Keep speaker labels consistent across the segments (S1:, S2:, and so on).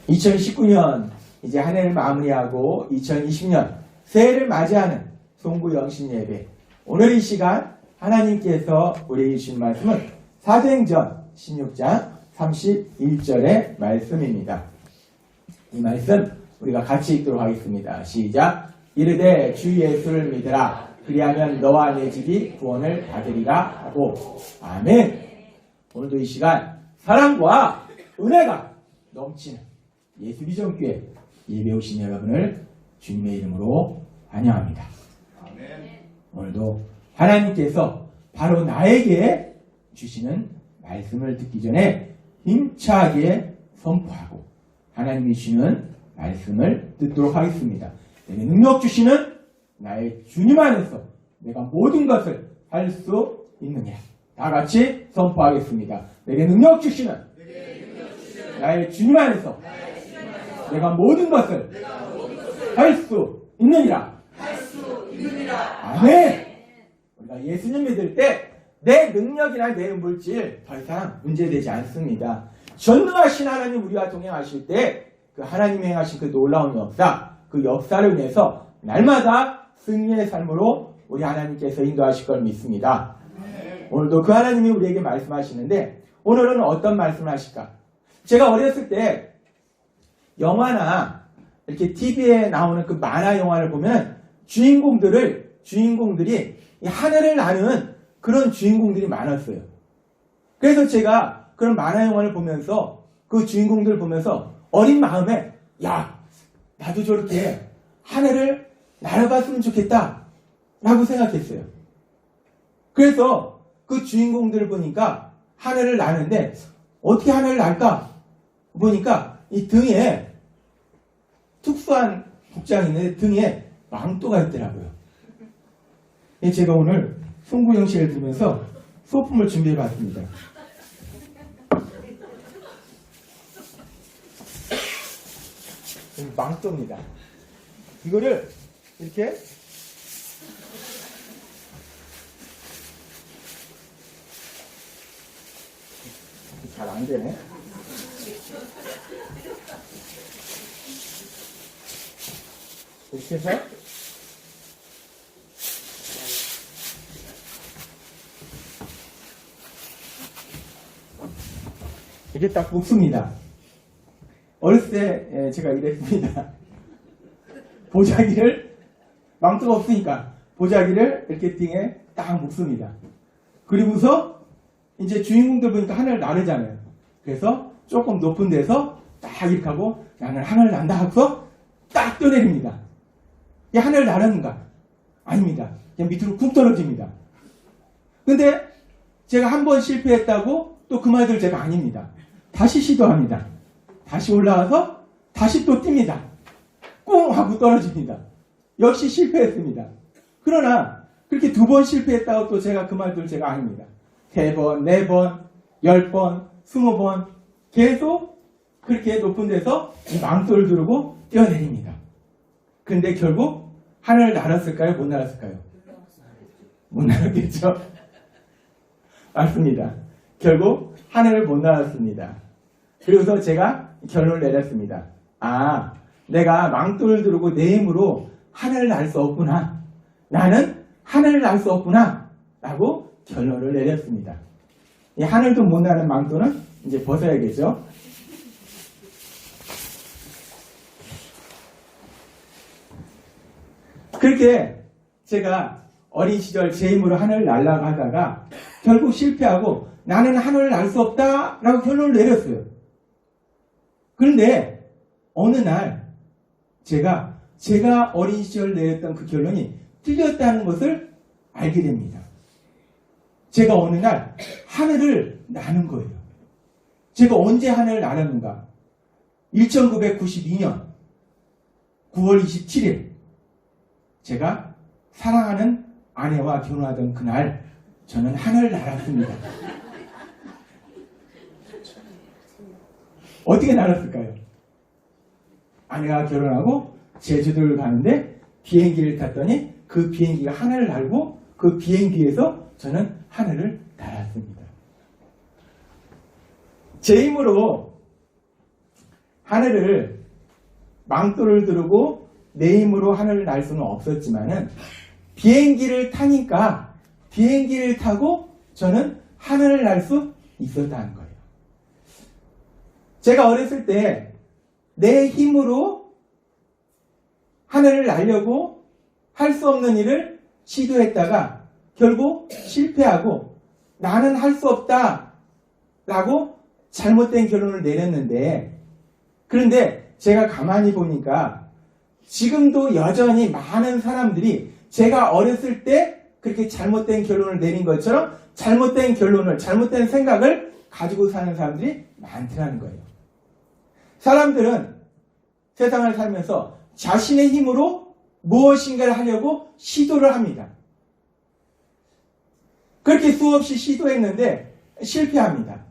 S1: 2019년 이제 한 해를 마무리하고 2020년 새해를 맞이하는 송구 영신 예배. 오늘 이 시간 하나님께서 우리에게 주신 말씀은 사도행전 16장 31절의 말씀입니다. 이 말씀 우리가 같이 읽도록 하겠습니다. 시작. 이르되 주 예수를 믿으라. 그리하면 너와 내 집이 구원을 받으리라 하고. 아멘. 오늘도 이 시간 사랑과 은혜가 넘치는 예수비전교회 예배 오신 여러분을 주님의 이름으로 환영합니다. 아멘. 오늘도 하나님께서 바로 나에게 주시는 말씀을 듣기 전에 힘차게 선포하고 하나님이 주시는 말씀을 듣도록 하겠습니다. 내게 능력 주시는 나의 주님 안에서 내가 모든 것을 할 수 있느냐. 다 같이 선포하겠습니다. 내게 능력 주시는 나의 주님 안에서 내가 모든 것을 할 수 있느니라. 아멘. 우리가 예수님 믿을 때 내 능력이나 내 물질 더 이상 문제되지 않습니다. 전능하신 하나님 우리와 동행하실 때 그 하나님이 행하신 그 놀라운 역사, 그 역사를 인해서 날마다 승리의 삶으로 우리 하나님께서 인도하실 걸 믿습니다. 오늘도 그 하나님이 우리에게 말씀하시는데 오늘은 어떤 말씀을 하실까? 제가 어렸을 때 영화나 이렇게 TV에 나오는 그 만화 영화를 보면 주인공들이 이 하늘을 나는 그런 주인공들이 많았어요. 그래서 제가 그런 만화 영화를 보면서 그 주인공들을 보면서 어린 마음에 야, 나도 저렇게 하늘을 날아봤으면 좋겠다 라고 생각했어요. 그래서 그 주인공들을 보니까 하늘을 나는데 어떻게 하늘을 날까? 보니까 이 등에 특수한 복장이 있는데 등에 망토가 있더라고요. 제가 오늘 송구 영신을 들으면서 소품을 준비해봤습니다. 망토입니다. 이거를 이렇게 잘 안 되네. 이렇게 해서 이게 딱 묶습니다. 어렸을 때 제가 이랬습니다. 보자기를 망토가 없으니까 보자기를 이렇게 등에 딱 묶습니다. 그리고서 이제 주인공들 보니까 하늘을 나르잖아요. 그래서 조금 높은 데서 딱 이렇게 하고 나는 하늘을 난다 하고서 딱 뛰어내립니다. 이 하늘을 나르는가? 아닙니다. 그냥 밑으로 쿵 떨어집니다. 근데 제가 한 번 실패했다고 또 그 말들 제가 아닙니다. 다시 시도합니다. 다시 올라와서 다시 또 뜁니다. 꽁 하고 떨어집니다. 역시 실패했습니다. 그러나 그렇게 2번 실패했다고 또 제가 그 말들 제가 아닙니다. 3번, 4번, 10번, 20번 계속 그렇게 높은 데서 이 망토를 두르고 뛰어내립니다. 그런데 결국 하늘을 날았을까요? 못 날았을까요? 못 날았겠죠? 맞습니다. 결국 하늘을 못 날았습니다. 그래서 제가 결론을 내렸습니다. 아, 내가 망토를 두르고 내 힘으로 하늘을 날 수 없구나. 나는 하늘을 날 수 없구나. 라고 결론을 내렸습니다. 이 하늘도 못 나는 망토는 이제 벗어야겠죠. 그렇게 제가 어린 시절 제 힘으로 하늘을 날라고 하다가 결국 실패하고 나는 하늘을 날 수 없다 라고 결론을 내렸어요. 그런데 어느 날 제가 어린 시절 내렸던 그 결론이 틀렸다는 것을 알게 됩니다. 제가 어느 날 하늘을 나는 거예요. 제가 언제 하늘을 날았는가? 1992년 9월 27일 제가 사랑하는 아내와 결혼하던 그날 저는 하늘을 날았습니다. 어떻게 날았을까요? 아내와 결혼하고 제주도를 가는데 비행기를 탔더니 그 비행기가 하늘을 날고 그 비행기에서 저는 하늘을 날았습니다. 제 힘으로 하늘을 망토를 두르고 내 힘으로 하늘을 날 수는 없었지만은 비행기를 타니까 비행기를 타고 저는 하늘을 날 수 있었다는 거예요. 제가 어렸을 때 내 힘으로 하늘을 날려고 할 수 없는 일을 시도했다가 결국 실패하고 나는 할 수 없다 라고 잘못된 결론을 내렸는데, 그런데 제가 가만히 보니까 지금도 여전히 많은 사람들이 제가 어렸을 때 그렇게 잘못된 결론을 내린 것처럼 잘못된 결론을, 잘못된 생각을 가지고 사는 사람들이 많더라는 거예요. 사람들은 세상을 살면서 자신의 힘으로 무엇인가를 하려고 시도를 합니다. 그렇게 수없이 시도했는데 실패합니다.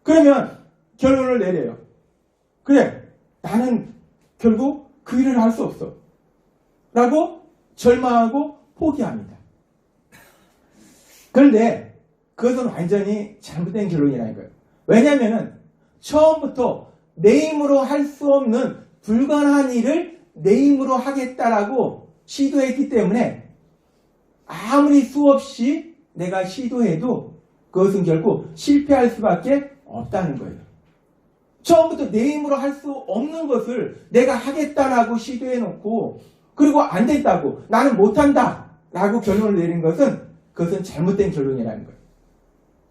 S1: 그러면 결론을 내려요. 그래, 나는 결국 그 일을 할 수 없어 라고 절망하고 포기합니다. 그런데 그것은 완전히 잘못된 결론이라는 거예요. 왜냐하면 처음부터 내 힘으로 할 수 없는 불가능한 일을 내 힘으로 하겠다라고 시도했기 때문에 아무리 수없이 내가 시도해도 그것은 결국 실패할 수밖에 없다는 거예요. 처음부터 내 힘으로 할 수 없는 것을 내가 하겠다라고 시도해놓고 그리고 안 됐다고 나는 못한다 라고 결론을 내린 것은 그것은 잘못된 결론이라는 거예요.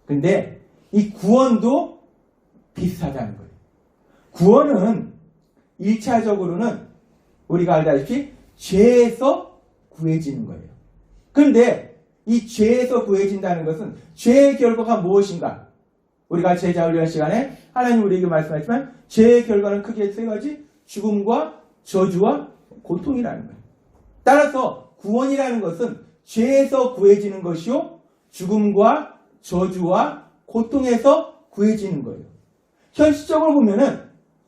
S1: 근데 이 구원도 비슷하다는 거예요. 구원은 1차적으로는 우리가 알다시피 죄에서 구해지는 거예요. 그런데 이 죄에서 구해진다는 것은 죄의 결과가 무엇인가? 우리가 제자훈련 시간에 하나님 우리에게 말씀하시지만 죄의 결과는 크게 세 가지, 죽음과 저주와 고통이라는 거예요. 따라서 구원이라는 것은 죄에서 구해지는 것이요, 죽음과 저주와 고통에서 구해지는 거예요. 현실적으로 보면은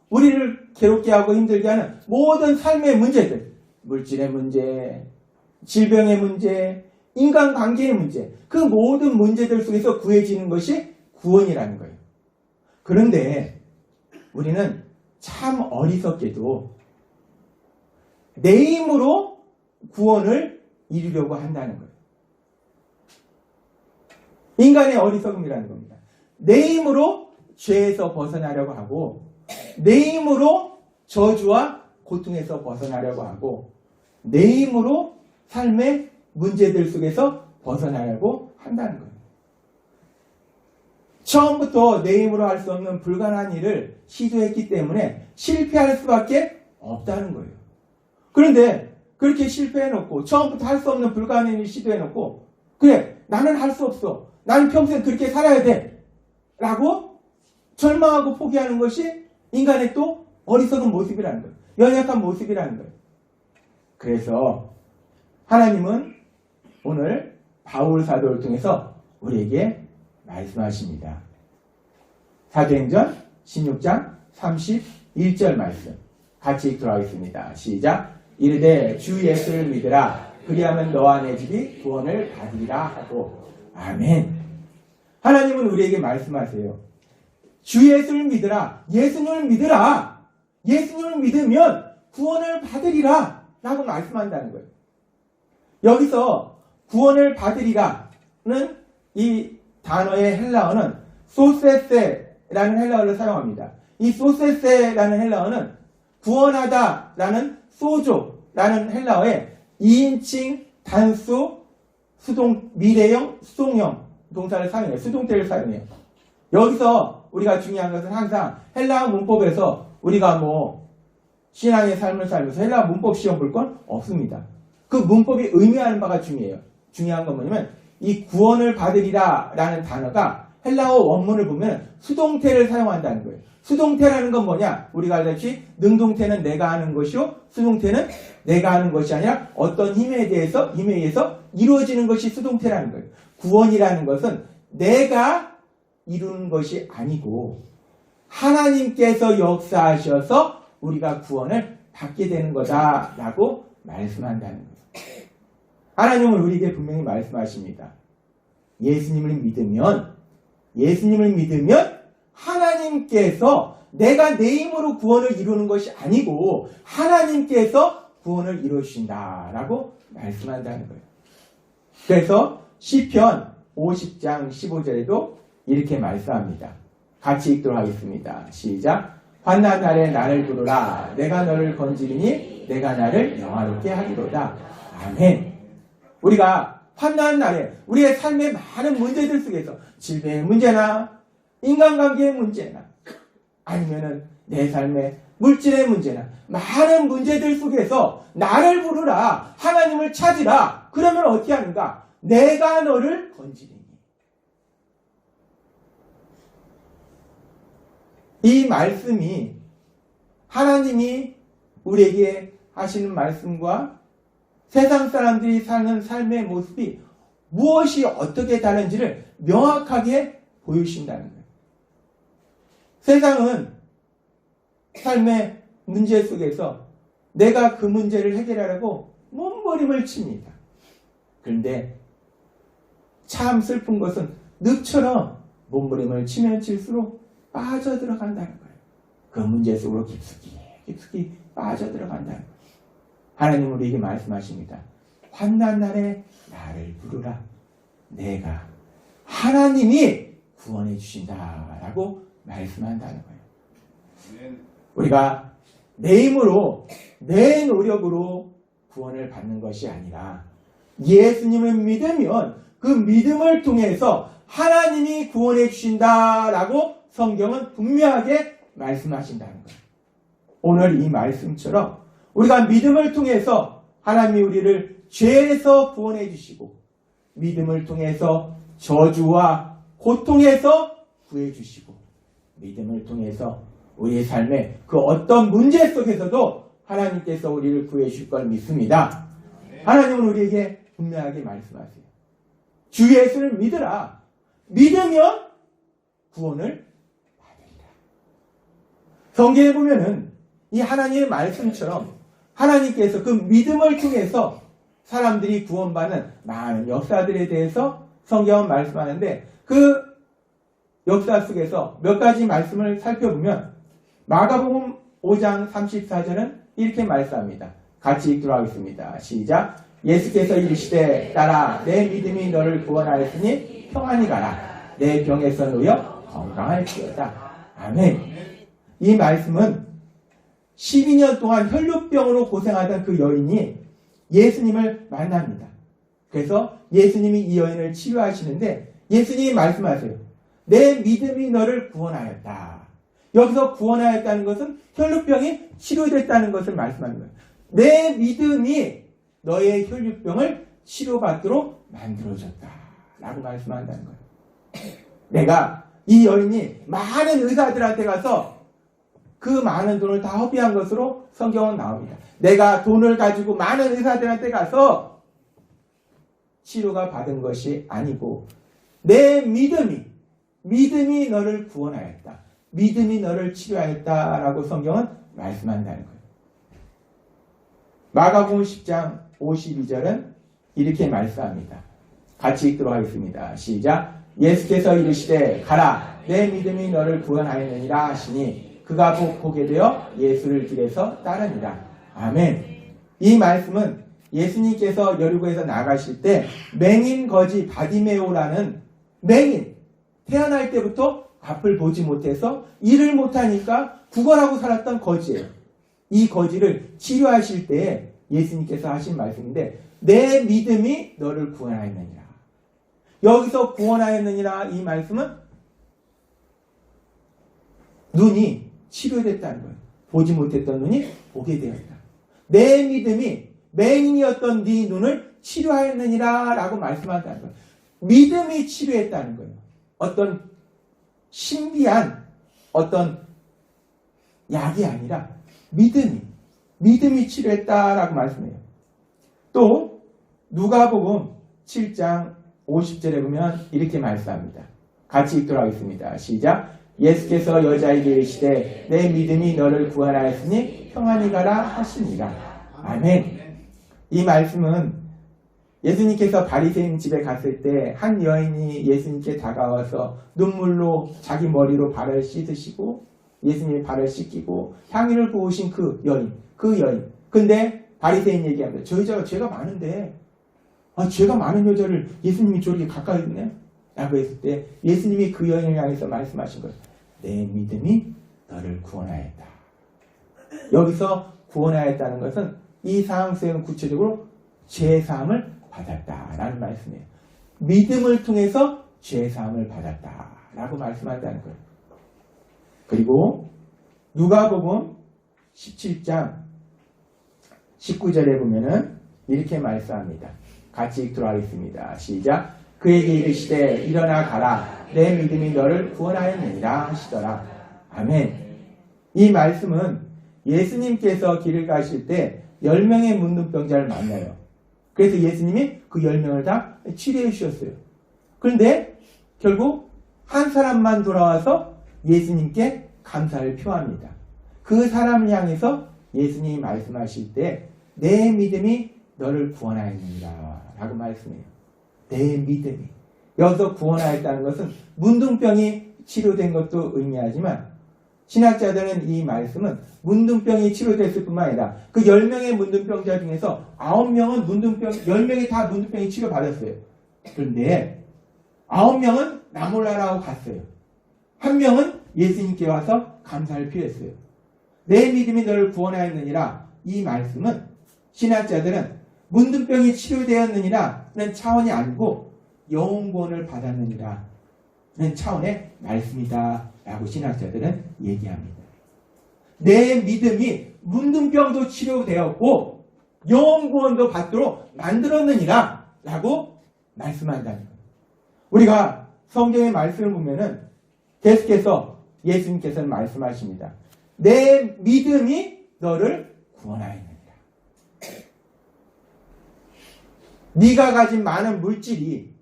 S1: 우리를 괴롭게 하고 힘들게 하는 모든 삶의 문제들, 물질의 문제, 질병의 문제, 인간관계의 문제, 그 모든 문제들 속에서 구해지는 것이 구원이라는 거예요. 그런데 우리는 참 어리석게도 내 힘으로 구원을 이루려고 한다는 거예요. 인간의 어리석음이라는 겁니다. 내 힘으로 죄에서 벗어나려고 하고 내 힘으로 저주와 고통에서 벗어나려고 하고 내 힘으로 삶의 문제들 속에서 벗어나려고 한다는 거예요. 처음부터 내 힘으로 할 수 없는 불가능한 일을 시도했기 때문에 실패할 수밖에 없다는 거예요. 그런데 그렇게 실패해놓고 처음부터 할 수 없는 불가능한 일을 시도해놓고 그래, 나는 할 수 없어, 나는 평생 그렇게 살아야 돼 라고 절망하고 포기하는 것이 인간의 또 어리석은 모습이라는 거예요. 연약한 모습이라는 거예요. 그래서 하나님은 오늘 바울 사도를 통해서 우리에게 말씀하십니다. 사도행전 16장 31절 말씀 같이 읽도록 하겠습니다. 시작. 이르되 주 예수를 믿으라. 그리하면 너와 내 집이 구원을 받으리라 하고. 아멘. 하나님은 우리에게 말씀하세요. 주 예수를 믿으라. 예수님을 믿으라. 예수님을 믿으면 구원을 받으리라 라고 말씀한다는 거예요. 여기서 구원을 받으리라는 이 단어의 헬라어는 소세세라는 헬라어를 사용합니다. 이 소세세라는 헬라어는 구원하다라는 소조라는 헬라어의 2인칭 단수 수동 미래형 수동형 동사를 사용해요. 수동태를 사용해요. 여기서 우리가 중요한 것은 항상 헬라어 문법에서 우리가 신앙의 삶을 살면서 헬라어 문법 시험 볼 건 없습니다. 그 문법이 의미하는 바가 중요해요. 중요한 건 뭐냐면 이 구원을 받으리라 라는 단어가 헬라어 원문을 보면 수동태를 사용한다는 거예요. 수동태라는 건 뭐냐? 우리가 알다시피 능동태는 내가 하는 것이요, 수동태는 내가 하는 것이 아니라 어떤 힘에 의해서 이루어지는 것이 수동태라는 거예요. 구원이라는 것은 내가 이루는 것이 아니고 하나님께서 역사하셔서 우리가 구원을 받게 되는 거다라고 말씀한다는 거예요. 하나님은 우리에게 분명히 말씀하십니다. 예수님을 믿으면 하나님께서 내가 내 힘으로 구원을 이루는 것이 아니고 하나님께서 구원을 이루신다라고 말씀한다는 거예요. 그래서 시편 50장 15절에도 이렇게 말씀합니다. 같이 읽도록 하겠습니다. 시작. 환난 날에 나를 부르라. 내가 너를 건지리니 내가 나를 영화롭게 하리로다. 아멘. 우리가 환난 날에 우리의 삶의 많은 문제들 속에서 질병의 문제나 인간관계의 문제나 아니면은 내 삶의 물질의 문제나 많은 문제들 속에서 나를 부르라. 하나님을 찾으라. 그러면 어떻게 하는가? 내가 너를 건지리니. 이 말씀이 하나님이 우리에게 하시는 말씀과 세상 사람들이 사는 삶의 모습이 무엇이 어떻게 다른지를 명확하게 보여주신다는 거예요. 세상은 삶의 문제 속에서 내가 그 문제를 해결하려고 몸부림을 칩니다. 그런데 참 슬픈 것은 늪처럼 몸부림을 치면 칠수록 빠져들어간다는 거예요. 그 문제 속으로 깊숙이 빠져들어간다는 거예요. 하나님은 우리에게 말씀하십니다. 환난 날에 나를 부르라. 내가 하나님이 구원해 주신다라고 말씀한다는 거예요. 우리가 내 힘으로 내 노력으로 구원을 받는 것이 아니라 예수님을 믿으면 그 믿음을 통해서 하나님이 구원해 주신다라고 성경은 분명하게 말씀하신다는 거예요. 오늘 이 말씀처럼 우리가 믿음을 통해서 하나님이 우리를 죄에서 구원해 주시고 믿음을 통해서 저주와 고통에서 구해 주시고 믿음을 통해서 우리의 삶의 그 어떤 문제 속에서도 하나님께서 우리를 구해 주실 걸 믿습니다. 하나님은 우리에게 분명하게 말씀하세요. 주 예수를 믿으라. 믿으면 구원을 받으리라. 성경에 보면은 이 하나님의 말씀처럼 하나님께서 그 믿음을 통해서 사람들이 구원받는 많은 역사들에 대해서 성경은 말씀하는데 그 역사 속에서 몇 가지 말씀을 살펴보면 마가복음 5장 34절은 이렇게 말씀합니다. 같이 읽도록 하겠습니다. 시작. 예수께서 이르시되 딸아 내 믿음이 너를 구원하였으니 평안히 가라. 내 병에서 놓여 건강할지어다. 아멘. 이 말씀은 12년 동안 혈루병으로 고생하던 그 여인이 예수님을 만납니다. 그래서 예수님이 이 여인을 치료하시는데 예수님이 말씀하세요. 내 믿음이 너를 구원하였다. 여기서 구원하였다는 것은 혈루병이 치료됐다는 것을 말씀하는 거예요. 내 믿음이 너의 혈루병을 치료받도록 만들어줬다. 라고 말씀한다는 거예요. 내가 이 여인이 많은 의사들한테 가서 그 많은 돈을 다 허비한 것으로 성경은 나옵니다. 내가 돈을 가지고 많은 의사들한테 가서 치료가 받은 것이 아니고 내 믿음이 너를 구원하였다. 믿음이 너를 치료하였다라고 성경은 말씀한다는 거예요. 마가복음 10장 52절은 이렇게 말씀합니다. 같이 읽도록 하겠습니다. 시작. 예수께서 이르시되 가라 내 믿음이 너를 구원하였느니라 하시니 그가 보게 되어 예수를 길에서 따르니라. 아멘. 이 말씀은 예수님께서 여리고에서 나가실 때 맹인 거지 바디메오라는 맹인 태어날 때부터 앞을 보지 못해서 일을 못하니까 구걸하고 살았던 거지예요. 이 거지를 치료하실 때 예수님께서 하신 말씀인데 내 믿음이 너를 구원하였느니라. 여기서 구원하였느니라 이 말씀은 눈이 치료됐다는 거예요. 보지 못했던 눈이 보게 되었다. 내 믿음이 맹인이었던 네 눈을 치료하였느니라 라고 말씀한다는 거예요. 믿음이 치료했다는 거예요. 어떤 신비한 어떤 약이 아니라 믿음이 치료했다라고 말씀해요. 또 누가복음 7장 50절에 보면 이렇게 말씀합니다. 같이 읽도록 하겠습니다. 시작. 예수께서 여자에게 이르시되 내 믿음이 너를 구원하였으니 평안히 가라 하시니라. 아멘. 이 말씀은 예수님께서 바리새인 집에 갔을 때 한 여인이 예수님께 다가와서 눈물로 자기 머리로 발을 씻으시고 예수님이 발을 씻기고 향유를 부으신 그 여인. 근데 바리새인 얘기합니다. 저 여자가 죄가 많은데 죄가 많은 여자를 예수님이 저렇게 가까이 있네? 라고 했을 때 예수님이 그 여인을 향해서 말씀하신 거예요. 내 믿음이 너를 구원하였다. 여기서 구원하였다는 것은 이 상황 속에는 구체적으로 죄사함을 받았다라는 말씀이에요. 믿음을 통해서 죄사함을 받았다라고 말씀한다는 거예요. 그리고 누가복음 17장 19절에 보면은 이렇게 말씀합니다. 같이 읽도록 하겠습니다. 시작. 그에게 이르시되 일어나 가라. 내 믿음이 너를 구원하였느니라 하시더라. 아멘. 이 말씀은 예수님께서 길을 가실 때 10명의 문둥병자를 만나요. 그래서 예수님이 그 10명을 다 치료해 주셨어요. 그런데 결국 한 사람만 돌아와서 예수님께 감사를 표합니다. 그 사람을 향해서 예수님이 말씀하실 때 내 믿음이 너를 구원하였느니라 라고 말씀해요. 내 믿음이. 여기서 구원하였다는 것은 문둥병이 치료된 것도 의미하지만 신학자들은 이 말씀은 문둥병이 치료됐을 뿐만 아니라 그 10명의 문둥병자 중에서 9명은 10명이 다 문둥병이 치료받았어요. 그런데 9명은 나몰라라고 갔어요. 한 명은 예수님께 와서 감사를 표했어요. 내 믿음이 너를 구원하였느니라. 이 말씀은 신학자들은 문둥병이 치료되었느니라는 차원이 아니고 영혼구원을 받았느니라는 차원의 말씀이다 라고 신학자들은 얘기합니다. 내 믿음이 문둥병도 치료되었고 영혼구원도 받도록 만들었느니라 라고 말씀한다는 거예요. 우리가 성경의 말씀을 보면은 계속해서 예수님께서는 말씀하십니다. 내 믿음이 너를 구원하였느니라. 네가 가진 많은 물질이,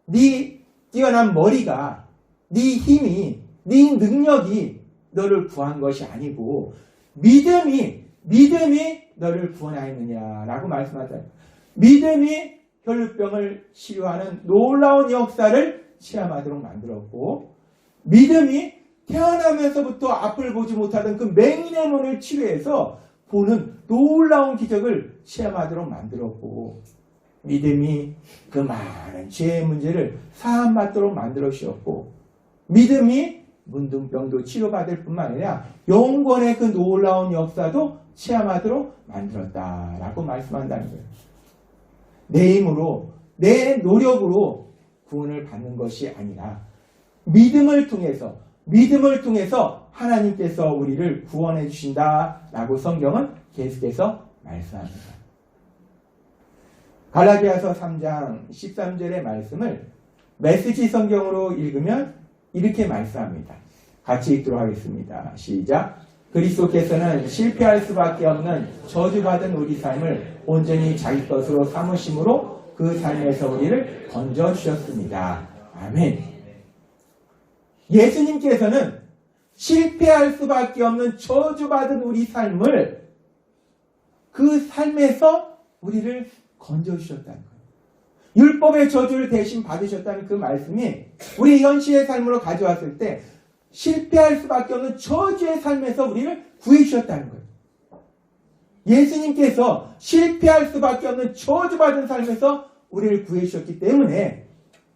S1: 네 뛰어난 머리가, 네 힘이, 네 능력이 너를 구한 것이 아니고 믿음이 너를 구원하였느냐라고 말씀하잖아요. 믿음이 혈루병을 치료하는 놀라운 역사를 체험하도록 만들었고 믿음이 태어나면서부터 앞을 보지 못하던 그 맹인의 눈을 치료해서 보는 놀라운 기적을 체험하도록 만들었고 믿음이 그 많은 죄의 문제를 사함받도록 만들어 주셨고 믿음이 문둥병도 치료받을 뿐만 아니라 영원의 그 놀라운 역사도 체험하도록 만들었다라고 말씀한다는 거예요. 내 힘으로 내 노력으로 구원을 받는 것이 아니라 믿음을 통해서 하나님께서 우리를 구원해 주신다라고 성경은 계속해서 말씀합니다. 갈라디아서 3장 13절의 말씀을 메시지 성경으로 읽으면 이렇게 말씀합니다. 같이 읽도록 하겠습니다. 시작. 그리스도께서는 실패할 수밖에 없는 저주받은 우리 삶을 온전히 자기 것으로 삼으심으로 그 삶에서 우리를 건져주셨습니다. 아멘. 예수님께서는 실패할 수밖에 없는 저주받은 우리 삶을 그 삶에서 우리를 건져주셨다는 거예요. 율법의 저주를 대신 받으셨다는 그 말씀이 우리 현실의 삶으로 가져왔을 때 실패할 수밖에 없는 저주의 삶에서 우리를 구해주셨다는 거예요. 예수님께서 실패할 수밖에 없는 저주받은 삶에서 우리를 구해주셨기 때문에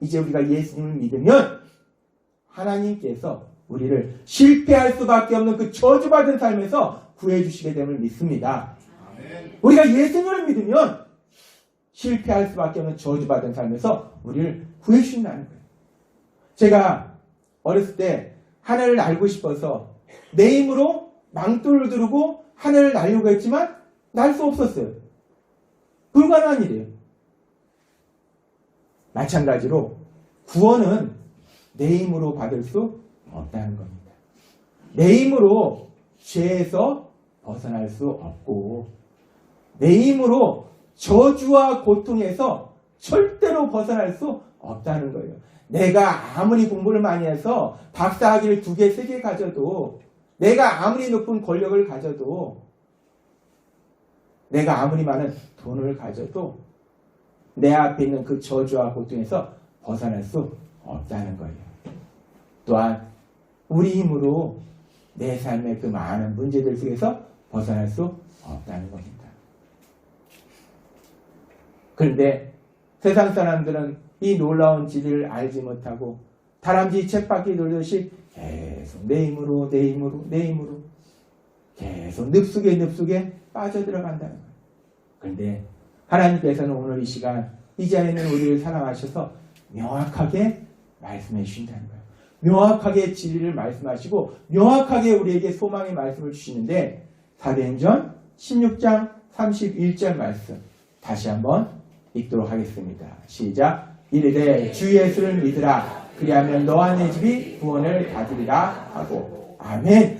S1: 이제 우리가 예수님을 믿으면 하나님께서 우리를 실패할 수밖에 없는 그 저주받은 삶에서 구해주시게 됨을 믿습니다. 우리가 예수님을 믿으면 실패할 수밖에 없는 저주받은 삶에서 우리를 구해주신다는 거예요. 제가 어렸을 때 하늘을 날고 싶어서 내 힘으로 망토를 두르고 하늘을 날려고 했지만 날 수 없었어요. 불가능한 일이에요. 마찬가지로 구원은 내 힘으로 받을 수 없다는 겁니다. 내 힘으로 죄에서 벗어날 수 없고 내 힘으로 저주와 고통에서 절대로 벗어날 수 없다는 거예요. 내가 아무리 공부를 많이 해서 박사학위를 2개, 3개 가져도 내가 아무리 높은 권력을 가져도 내가 아무리 많은 돈을 가져도 내 앞에 있는 그 저주와 고통에서 벗어날 수 없다는 거예요. 또한 우리 힘으로 내 삶의 그 많은 문제들 속에서 벗어날 수 없다는 겁니다. 그런데 세상 사람들은 이 놀라운 진리를 알지 못하고 다람쥐 쳇바퀴 돌듯이 계속 내 힘으로 계속 늪속에 빠져들어간다는 거예요. 그런데 하나님께서는 오늘 이 시간 이 자리에는 우리를 사랑하셔서 명확하게 말씀해 주신다는 거예요. 명확하게 진리를 말씀하시고 명확하게 우리에게 소망의 말씀을 주시는데 사도행전 16장 31절 말씀 다시 한번 읽도록 하겠습니다. 시작. 이르되 주 예수를 믿으라. 그리하면 너와 내 집이 구원을 받으리라 하고. 아멘.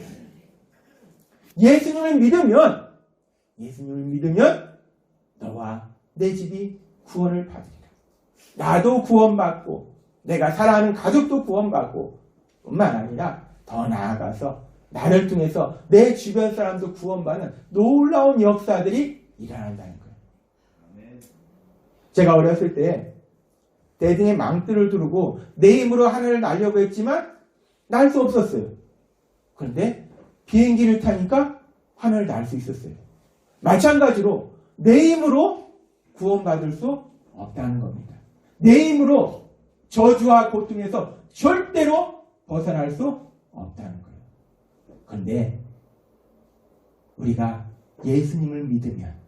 S1: 예수님을 믿으면 너와 내 집이 구원을 받으리라. 나도 구원받고 내가 사랑하는 가족도 구원받고 뿐만 아니라 더 나아가서 나를 통해서 내 주변 사람도 구원받는 놀라운 역사들이 일어난다는 거예요. 제가 어렸을 때 대등의 망대를 두르고 내 힘으로 하늘을 날려고 했지만 날 수 없었어요. 그런데 비행기를 타니까 하늘을 날 수 있었어요. 마찬가지로 내 힘으로 구원받을 수 없다는 겁니다. 내 힘으로 저주와 고통에서 절대로 벗어날 수 없다는 거예요. 그런데 우리가 예수님을 믿으면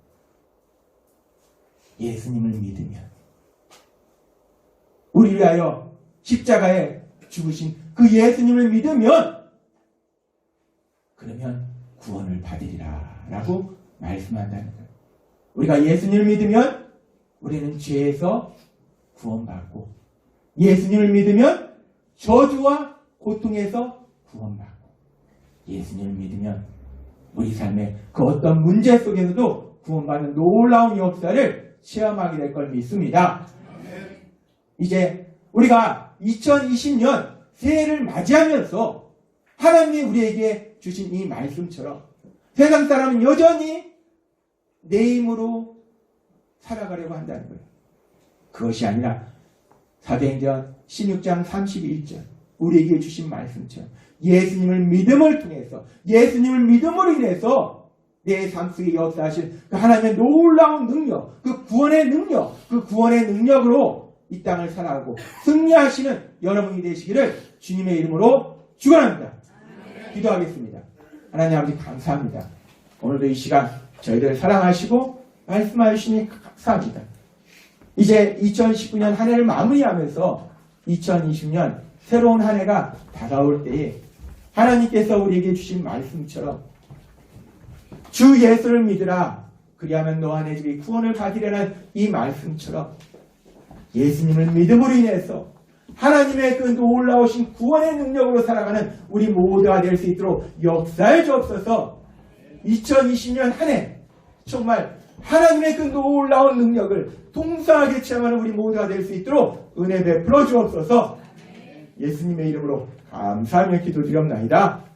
S1: 우리 위하여 십자가에 죽으신 그 예수님을 믿으면 그러면 구원을 받으리라 라고 말씀한다는 거예요. 우리가 예수님을 믿으면 우리는 죄에서 구원받고 예수님을 믿으면 저주와 고통에서 구원받고 예수님을 믿으면 우리 삶의 그 어떤 문제 속에서도 구원받는 놀라운 역사를 체험하게 될 걸 믿습니다. 이제 우리가 2020년 새해를 맞이하면서 하나님이 우리에게 주신 이 말씀처럼 세상 사람은 여전히 내 힘으로 살아가려고 한다는 거예요. 그것이 아니라 사도행전 16장 31절 우리에게 주신 말씀처럼 예수님을 믿음을 통해서 예수님을 믿음으로 인해서 내 삶 속에 역사하신 그 하나님의 놀라운 능력, 그 구원의 능력으로 이 땅을 살아가고 승리하시는 여러분이 되시기를 주님의 이름으로 축원합니다. 기도하겠습니다. 하나님 아버지 감사합니다. 오늘도 이 시간 저희들을 사랑하시고 말씀하시니 감사합니다. 이제 2019년 한 해를 마무리하면서 2020년 새로운 한 해가 다가올 때에 하나님께서 우리에게 주신 말씀처럼 주 예수를 믿으라. 그리하면 너와 내 집이 구원을 받으려는 이 말씀처럼 예수님을 믿음으로 인해서 하나님의 그 놀라우신 구원의 능력으로 살아가는 우리 모두가 될 수 있도록 역사해 주옵소서. 2020년 한 해 정말 하나님의 그 놀라운 능력을 동사하게 체험하는 우리 모두가 될 수 있도록 은혜 베풀어 주옵소서. 예수님의 이름으로 감사하며 기도드렸나이다.